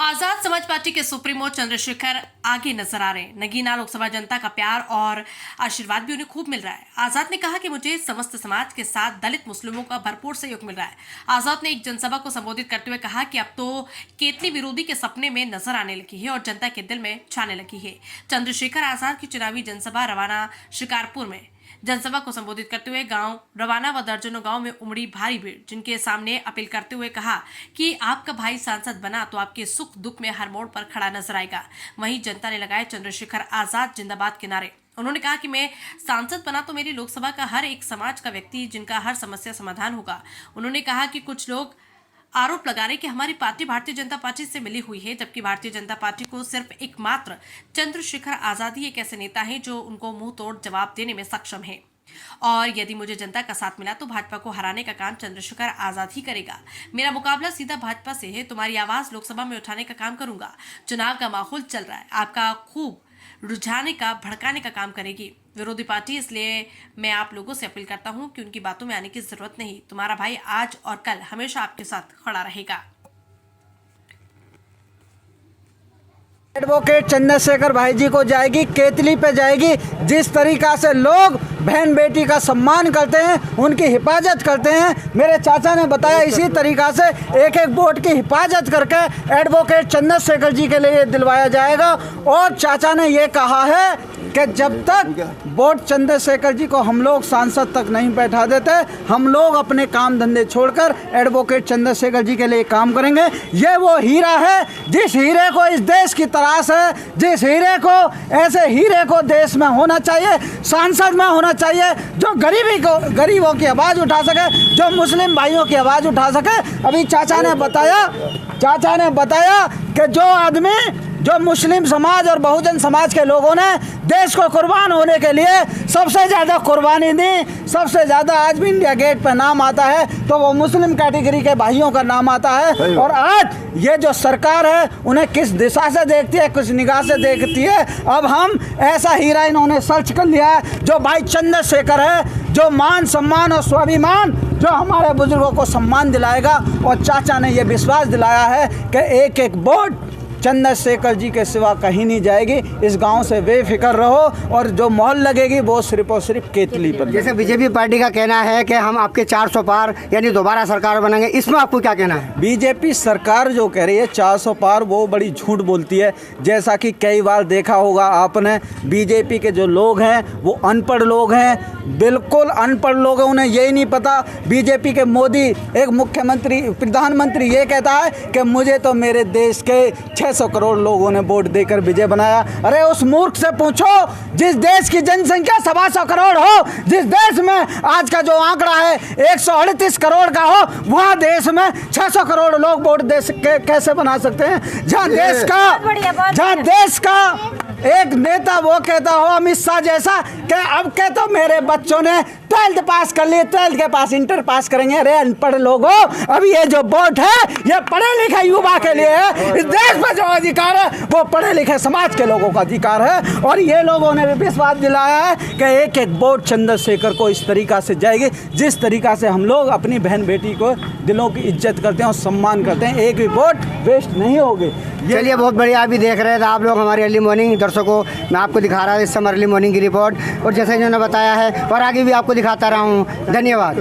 Azad Samaj party के supremo Chandrashekhar आगे नजर आ रहे हैं। नगीना लोकसभा जनता का प्यार और आशीर्वाद भी उन्हें खूब मिल रहा है। आजाद ने कहा कि मुझे समस्त समाज के साथ दलित मुस्लिमों का भरपूर सहयोग मिल रहा है। आजाद ने एक जनसभा को संबोधित करते हुए कहा कि अब तो केतली विरोधी के सपने में नजर आने लगी है और जनता के दिल में छाने लगी है। चंद्रशेखर आजाद की चुनावी जनसभा रवाना शिकारपुर में जनसभा को संबोधित करते हुए गांव रवाना व दर्जनों गांव में उमड़ी भारी भीड़, जिनके सामने अपील करते हुए कहा कि आपका भाई सांसद बना तो आपके सुख दुख में हर मोड़ पर खड़ा नजर आएगा। वहीं जनता ने लगाए चंद्रशेखर आजाद जिंदाबाद के नारे। उन्होंने कहा कि मैं सांसद बना तो मेरी लोकसभा का हर एक समाज का व्यक्ति जिनका हर समस्या समाधान होगा। उन्होंने कहा कि कुछ लोग आरोप लगा रहे कि हमारी पार्टी भारतीय जनता पार्टी से मिली हुई है, जबकि भारतीय जनता पार्टी को सिर्फ एकमात्र चंद्रशेखर आजाद ही एक ऐसे नेता हैं जो उनको मुंह तोड़ जवाब देने में सक्षम है। और यदि मुझे जनता का साथ मिला तो भाजपा को हराने का काम चंद्रशेखर आजाद ही करेगा। मेरा मुकाबला सीधा भाजपा से है। तुम्हारी आवाज लोकसभा में उठाने का काम करूंगा। चुनाव का माहौल चल रहा है, आपका खूब रुझाने का भड़काने का काम करेगी विरोधी पार्टी। इसलिए मैं आप लोगों से अपील करता हूं कि उनकी बातों में आने की जरूरत नहीं। तुम्हारा भाई आज और कल हमेशा आपके साथ खड़ा रहेगा। एडवोकेट चंद्रशेखर भाई जी को जाएगी, केतली पे जाएगी। जिस तरीका से लोग बहन बेटी का सम्मान करते हैं, उनकी हिफाजत करते हैं, मेरे चाचा ने बताया इसी तरीका से एक एक वोट की हिफाजत करके एडवोकेट चंद्रशेखर जी के लिए दिलवाया जाएगा। और चाचा ने ये कहा है कि जब तक वोट चंद्रशेखर जी को हम लोग सांसद तक नहीं बैठा देते, हम लोग अपने काम धंधे छोड़कर एडवोकेट चंद्रशेखर जी के लिए काम करेंगे। ये वो हीरा है जिस हीरे को इस देश की तलाश है, जिस हीरे को, ऐसे हीरे को देश में होना चाहिए, सांसद में होना चाहिए, जो गरीबों की आवाज़ उठा सके, जो मुस्लिम भाइयों की आवाज़ उठा सके। अभी चाचा ने बताया कि जो आदमी, जो मुस्लिम समाज और बहुजन समाज के लोगों ने देश को कुर्बान होने के लिए सबसे ज़्यादा कुर्बानी दी, सबसे ज़्यादा आज भी इंडिया गेट पर नाम आता है तो वो मुस्लिम कैटेगरी के भाइयों का नाम आता है। और आज ये जो सरकार है उन्हें किस दिशा से देखती है, किस निगाह से देखती है। अब हम ऐसा हीरा इन्होंने सर्च कर लिया है जो भाई चंद्रशेखर है, जो मान सम्मान और स्वाभिमान, जो हमारे बुजुर्गों को सम्मान दिलाएगा। और चाचा ने ये विश्वास दिलाया है कि एक एक वोट चंद्रशेखर जी के सिवा कहीं नहीं जाएगी। इस गांव से बेफिक्र रहो और जो मोहर लगेगी वो सिर्फ और सिर्फ केतली पर। जैसे बीजेपी पार्टी का कहना है कि हम आपके 400 पार यानी दोबारा सरकार बनाएंगे, इसमें आपको क्या कहना है? बीजेपी सरकार जो कह रही है 400 पार, वो बड़ी झूठ बोलती है। जैसा कि कई बार देखा होगा आपने, बीजेपी के जो लोग हैं वो अनपढ़ लोग हैं, बिल्कुल अनपढ़ लोग हैं, उन्हें यही नहीं पता। बीजेपी के मोदी, एक मुख्यमंत्री, प्रधानमंत्री ये कहता है कि मुझे तो मेरे देश के 600 करोड़ लोगों ने वोट देकर विजय बनाया। अरे उस मूर्ख से पूछो जिस देश की जनसंख्या 125 करोड़ हो, जिस देश में आज का जो आंकड़ा है 138 करोड़ का हो, वहाँ देश में 600 करोड़ लोग वोट कैसे बना सकते हैं? जहाँ देश का एक नेता वो कहता हो, अमित शाह जैसा, कि अब के तो मेरे बच्चों ने 12th पास कर लिए, 12th के पास इंटर पास करेंगे। अरे अनपढ़ लोगों, अब ये जो वोट है ये पढ़े लिखे युवा के लिए है। इस देश में जो अधिकार है वो पढ़े लिखे समाज के लोगों का अधिकार है। और ये लोगों ने भी विश्वास दिलाया है कि एक एक वोट चंद्रशेखर को इस तरीका से जाएगी जिस तरीका से हम लोग अपनी बहन बेटी को दिलों की इज्जत करते हैं और सम्मान करते हैं। एक भी वोट वेस्ट नहीं होगी। चलिए, बहुत बढ़िया। अभी देख रहे थे आप लोग हमारी अर्ली मॉर्निंग, दर्शकों मैं आपको दिखा रहा हूँ इस समय अर्ली मॉर्निंग की रिपोर्ट, और जैसे इन्होंने बताया है और आगे भी आपको दिखाता रहा हूँ। धन्यवाद।